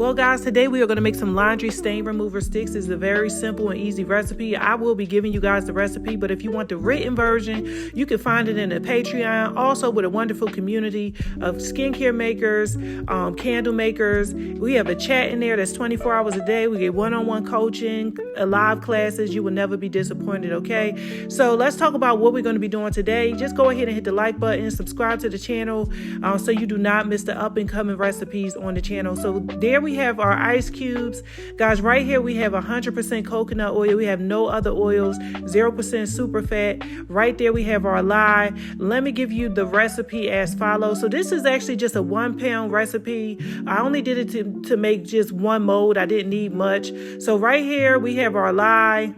Well, guys, today we are going to make some laundry stain remover sticks. It's a very simple and easy recipe. I will be giving you guys the recipe, but if you want the written version, you can find it in the Patreon. Also, with a wonderful community of skincare makers, candle makers. We have a chat in there that's 24 hours a day. We get one-on-one coaching, live classes. You will never be disappointed, okay? So let's talk about what we're going to be doing today. Just go ahead and hit the like button, subscribe to the channel so you do not miss the up-and-coming recipes on the channel. So there we have our ice cubes. Guys, right here we have 100% coconut oil. We have no other oils, 0% super fat. Right there we have our lye. Let me give you the recipe as follows. So this is actually just a 1 pound recipe. I only did it to make just one mold. I didn't need much. So right here we have our lye.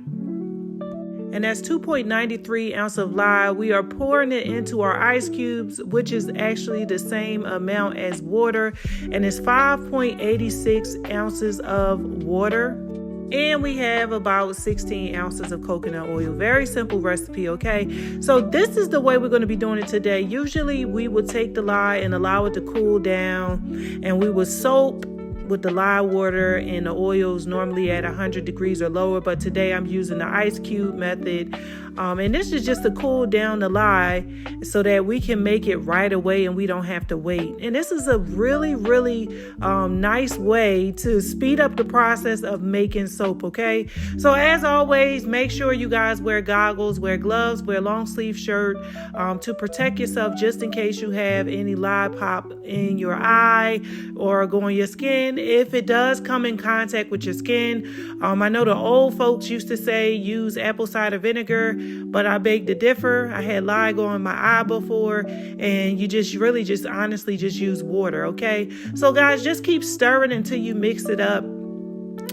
And that's 2.93 ounces of lye. We are pouring it into our ice cubes, which is actually the same amount as water. And it's 5.86 ounces of water. And we have about 16 ounces of coconut oil. Very simple recipe, okay? So this is the way we're going to be doing it today. Usually we would take the lye and allow it to cool down. And we would soak with the lye water and the oils normally at 100 degrees or lower, but today I'm using the ice cube method. And this is just to cool down the lye so that we can make it right away and we don't have to wait. And this is a really, really nice way to speed up the process of making soap, okay? So as always, make sure you guys wear goggles, wear gloves, wear a long sleeve shirt to protect yourself just in case you have any lye pop in your eye or go on your skin. If it does come in contact with your skin, I know the old folks used to say use apple cider vinegar, but I beg to differ. I had lye go in my eye before, and you just really just honestly just use water, okay? So guys, just keep stirring until you mix it up.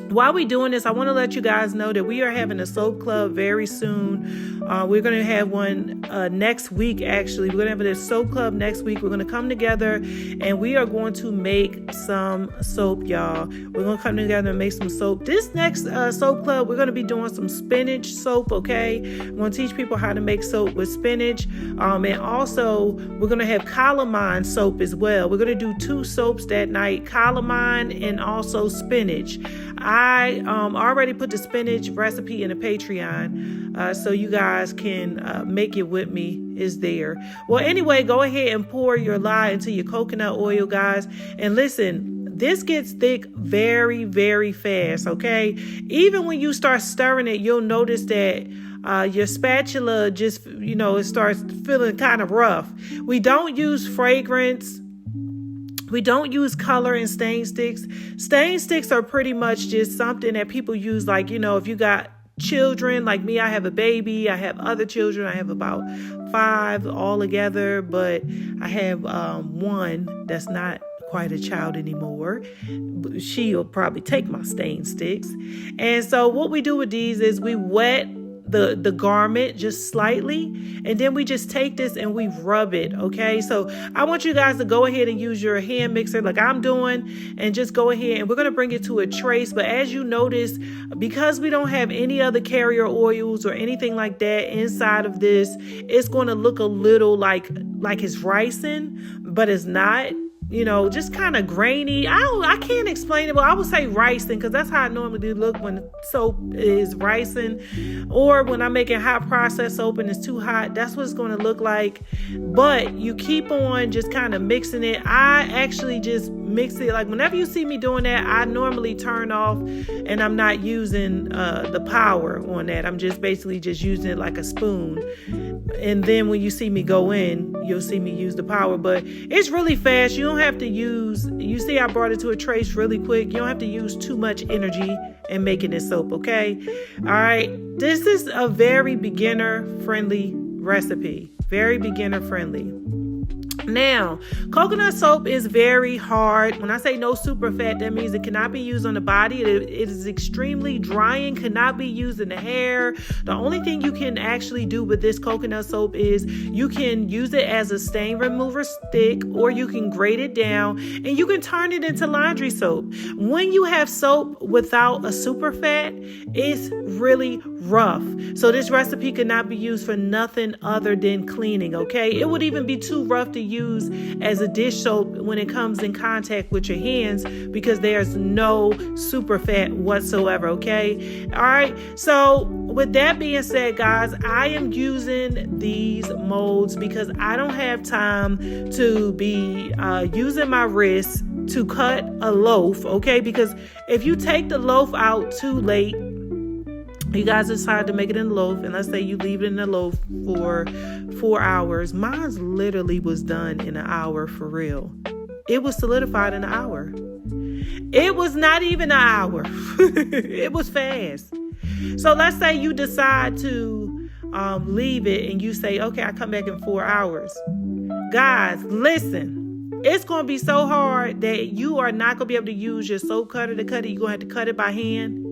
While we're doing this, I want to let you guys know that we are having a soap club very soon. We're going to have one next week, actually. We're going to have a soap club next week. We're going to come together and we are going to make some soap, y'all. We're going to come together and make some soap. This next soap club, we're going to be doing some spinach soap, okay? We're going to teach people how to make soap with spinach. And also, we're going to have calamine soap as well. We're going to do 2 soaps that night, calamine and also spinach. I already put the spinach recipe in the Patreon, so you guys can make it with me. Is there. Well, anyway, go ahead and pour your lye into your coconut oil, guys. And listen, this gets thick very, very fast, okay? Even when you start stirring it, you'll notice that your spatula just, it starts feeling kind of rough. We don't use fragrance. We don't use color in stain sticks. Stain sticks are pretty much just something that people use, like, if you got children, like me, I have a baby, I have other children, I have about 5 altogether, but I have one that's not quite a child anymore. She'll probably take my stain sticks. And so what we do with these is we wet the garment just slightly, and then we just take this and we rub it, okay? So I want you guys to go ahead and use your hand mixer like I'm doing, and just go ahead, and we're going to bring it to a trace. But as you notice, because we don't have any other carrier oils or anything like that inside of this, it's going to look a little like it's ricin, but it's not. Just kind of grainy. I can't explain it, but I would say ricin because that's how I normally do look when soap is ricin, or when I'm making hot process soap and it's too hot. That's what it's going to look like. But you keep on just kind of mixing it. I actually just mix it. Like whenever you see me doing that, I normally turn off and I'm not using the power on that. I'm just basically just using it like a spoon. And then when you see me go in, you'll see me use the power. But it's really fast. You don't have to use, you see I brought it to a trace really quick. You don't have to use too much energy in making this soap, okay? All right. This is a very beginner-friendly recipe. Very beginner-friendly. Now, coconut soap is very hard. When I say no super fat, that means it cannot be used on the body. It is extremely drying, cannot be used in the hair. The only thing you can actually do with this coconut soap is you can use it as a stain remover stick, or you can grate it down and you can turn it into laundry soap. When you have soap without a super fat, it's really rough. So this recipe cannot be used for nothing other than cleaning, okay? It would even be too rough to use used as a dish soap when it comes in contact with your hands because there's no super fat whatsoever, okay? All right, so with that being said, guys, I am using these molds because I don't have time to be using my wrist to cut a loaf, okay? Because if you take the loaf out too late, you guys decide to make it in a loaf, and let's say you leave it in the loaf for 4 hours. Mine literally was done in an hour, for real. It was solidified in an hour. It was not even an hour. It was fast. So let's say you decide to leave it and you say, okay, I come back in 4 hours. Guys, listen, it's going to be so hard that you are not going to be able to use your soap cutter to cut it. You're going to have to cut it by hand.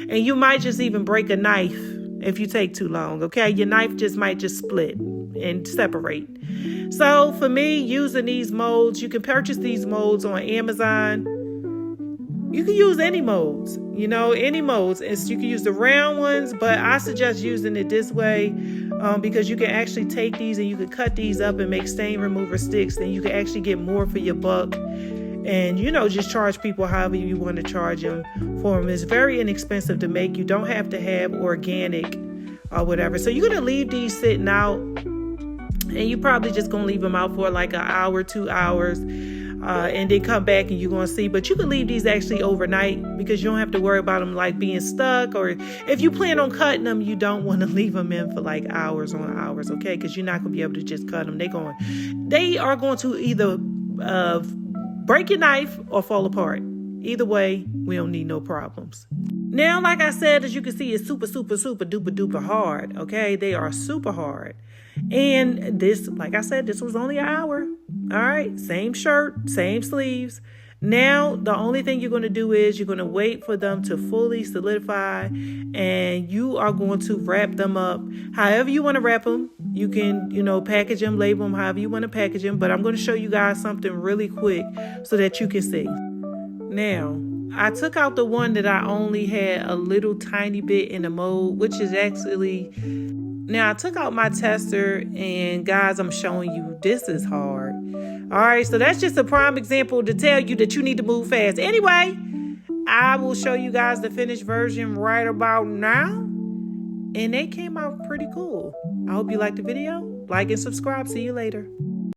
And you might just even break a knife if you take too long, okay? Your knife might just split and separate. So for me, using these molds, you can purchase these molds on Amazon. You can use any molds, any molds. You can use the round ones, but I suggest using it this way because you can actually take these and you can cut these up and make stain remover sticks. And you can actually get more for your buck. And, just charge people however you want to charge them for them. It's very inexpensive to make. You don't have to have organic or whatever. So you're going to leave these sitting out. And you're probably just going to leave them out for like an hour, 2 hours. And then come back and you're going to see. But you can leave these actually overnight because you don't have to worry about them like being stuck. Or if you plan on cutting them, you don't want to leave them in for like hours on hours, okay? Because you're not going to be able to just cut them. They are going to either break your knife or fall apart. Either way, we don't need no problems. Now, like I said, as you can see, it's super, super, super duper duper hard. Okay, they are super hard. And this, like I said, this was only an hour. All right, same shirt, same sleeves. Now, the only thing you're going to do is you're going to wait for them to fully solidify, and you are going to wrap them up however you want to wrap them. You can, package them, label them however you want to package them. But I'm going to show you guys something really quick so that you can see. Now, I took out the one that I only had a little tiny bit in the mold, which is actually... Now, I took out my tester, and guys, I'm showing you this is hard. All right, so that's just a prime example to tell you that you need to move fast. Anyway, I will show you guys the finished version right about now. And they came out pretty cool. I hope you liked the video. Like and subscribe. See you later.